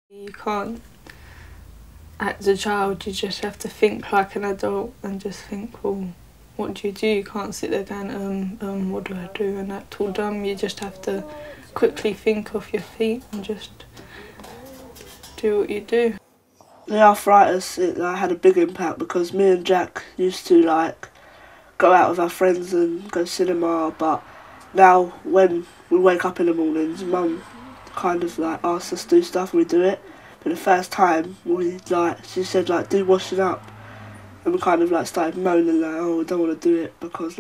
You can't act as a child, you just have to think like an adult and just think, well, what do? You can't sit there going, what do I do, and act all dumb. You just have to quickly think off your feet and just do what you do. The arthritis had a big impact because me and Jack used to go out with our friends and go cinema, but now when we wake up in the mornings, Mum kind of asks us to do stuff and we do it. But the first time she said do washing up, and we kind of started moaning oh, we don't want to do it because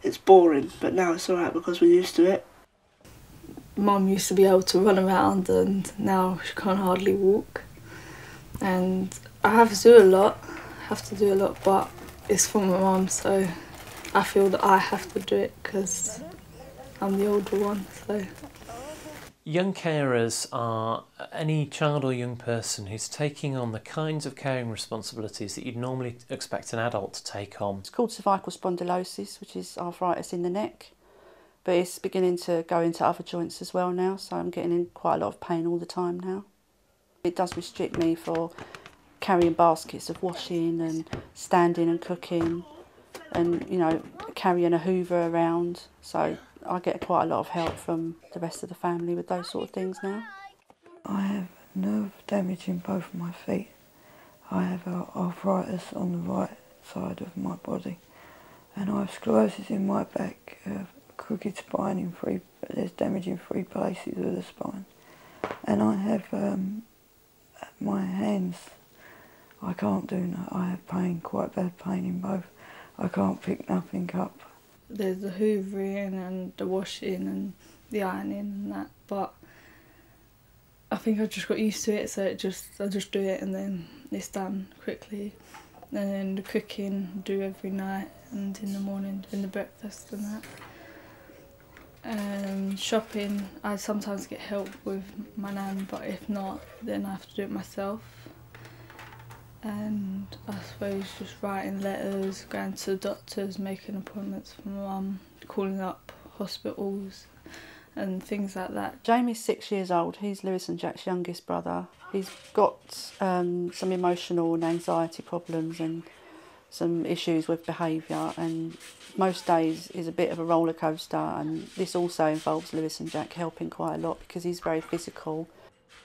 it's boring. But now it's alright because we're used to it. Mum used to be able to run around and now she can't hardly walk. And I have to do a lot, but it's for my mum, so I feel that I have to do it because I'm the older one. So. Young carers are any child or young person who's taking on the kinds of caring responsibilities that you'd normally expect an adult to take on. It's called cervical spondylosis, which is arthritis in the neck, but it's beginning to go into other joints as well now, so I'm getting in quite a lot of pain all the time now. It does restrict me for carrying baskets of washing and standing and cooking and, you know, carrying a hoover around, so I get quite a lot of help from the rest of the family with those sort of things now. I have nerve damage in both my feet. I have arthritis on the right side of my body, and I have sclerosis in my back, crooked spine there's damage in 3 places of the spine. And I have my hands, I can't do no, I have pain, quite bad pain in both. I can't pick nothing up. There's the hoovering and the washing and the ironing and that, but I think I just got used to it, so I just do it and then it's done quickly. And then the cooking, do every night, and in the morning doing the breakfast and that. Shopping, I sometimes get help with my nan, but if not, then I have to do it myself. And I suppose just writing letters, going to the doctors, making appointments for my mum, calling up hospitals and things like that. Jamie's 6 years old. He's Lewis and Jack's youngest brother. He's got some emotional and anxiety problems and some issues with behaviour, and most days is a bit of a roller coaster, and this also involves Lewis and Jack helping quite a lot because he's very physical.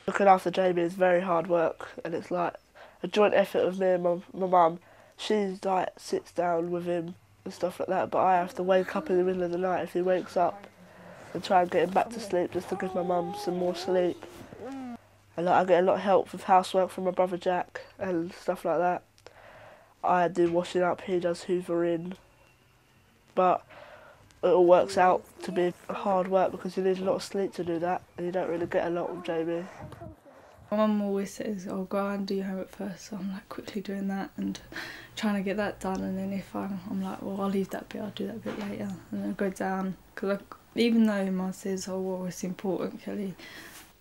Looking after Jamie is very hard work, and it's a joint effort of me and my mum. She sits down with him and stuff like that, but I have to wake up in the middle of the night if he wakes up and try and get him back to sleep just to give my mum some more sleep. And I get a lot of help with housework from my brother Jack and stuff like that. I do washing up, he does hoovering, but it all works out to be hard work because you need a lot of sleep to do that, and you don't really get a lot with Jamie. My mum always says, oh, go and do your homework first, so I'm quickly doing that and trying to get that done, and then if I'm like, well, I'll leave that bit, I'll do that bit later, and then I go down, because even though Mum says, oh, well, it's important, Kelly,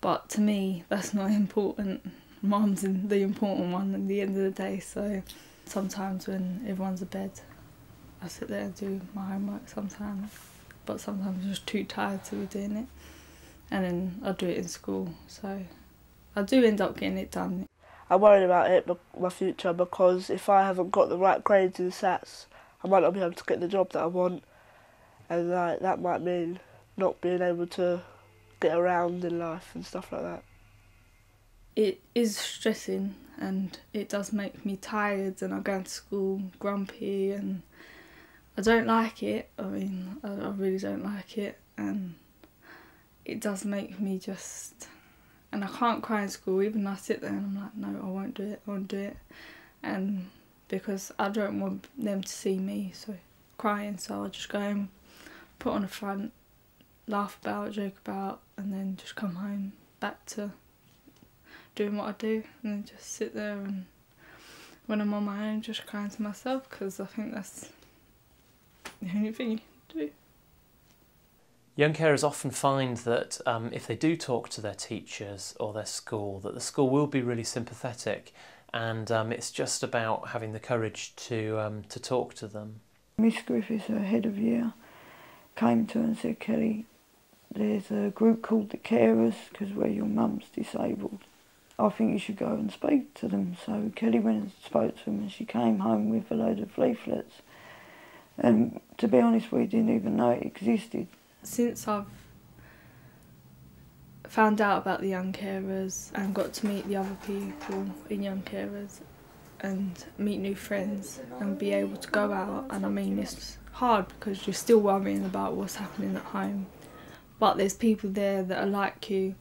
but to me, that's not important. Mum's the important one at the end of the day, so sometimes when everyone's abed, I sit there and do my homework sometimes, but sometimes I'm just too tired to be doing it, and then I do it in school, so I do end up getting it done. I'm worried about it, my future, because if I haven't got the right grades in SATs, I might not be able to get the job that I want, and that might mean not being able to get around in life and stuff like that. It is stressing, and it does make me tired, and I go to school grumpy, and I don't like it. I mean, I really don't like it, and it does make me just... And I can't cry in school, even though I sit there and I'm like, no, I won't do it, and because I don't want them to see me crying, so I'll just go home, put on the front, laugh about, joke about, and then just come home, back to doing what I do, and then just sit there, and when I'm on my own, just crying to myself, because I think that's the only thing you can do. Young carers often find that if they do talk to their teachers or their school, that the school will be really sympathetic, and it's just about having the courage to talk to them. Miss Griffiths, her head of year, came to her and said, Kelly, there's a group called the Carers, because where your mum's disabled. I think you should go and speak to them. So Kelly went and spoke to them, and she came home with a load of leaflets. And to be honest, we didn't even know it existed. Since I've found out about the young carers and got to meet the other people in young carers and meet new friends and be able to go out, and I mean it's hard because you're still worrying about what's happening at home, but there's people there that are like you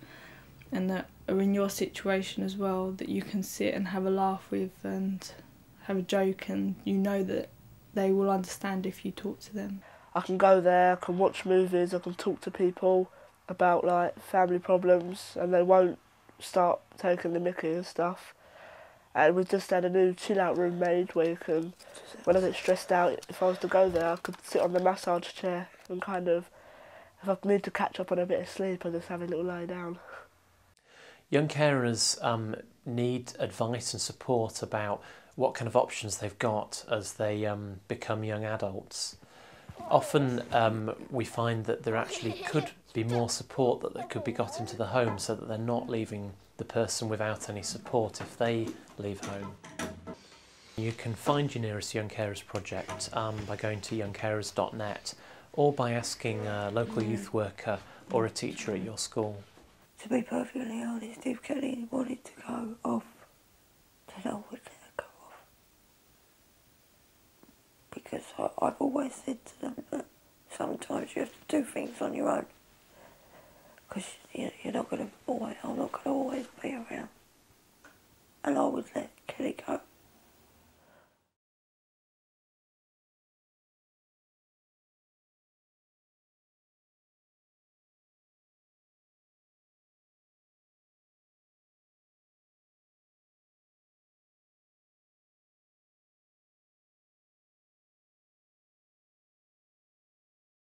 and that are in your situation as well, that you can sit and have a laugh with and have a joke, and you know that they will understand if you talk to them. I can go there, I can watch movies, I can talk to people about like family problems, and they won't start taking the mickey and stuff. And we just had a new chill out room made where you can, when I get stressed out, if I was to go there, I could sit on the massage chair and kind of, if I need to catch up on a bit of sleep, I just have a little lie down. Young carers need advice and support about what kind of options they've got as they become young adults. Often we find that there actually could be more support that could be got into the home, so that they're not leaving the person without any support if they leave home. You can find your nearest Young Carers project by going to youngcarers.net, or by asking a local youth worker or a teacher at your school. To be perfectly honest, if Kelly wanted to go off, then I would let her go off. Because I've always said to them that sometimes you have to do things on your own. Because you're not going to always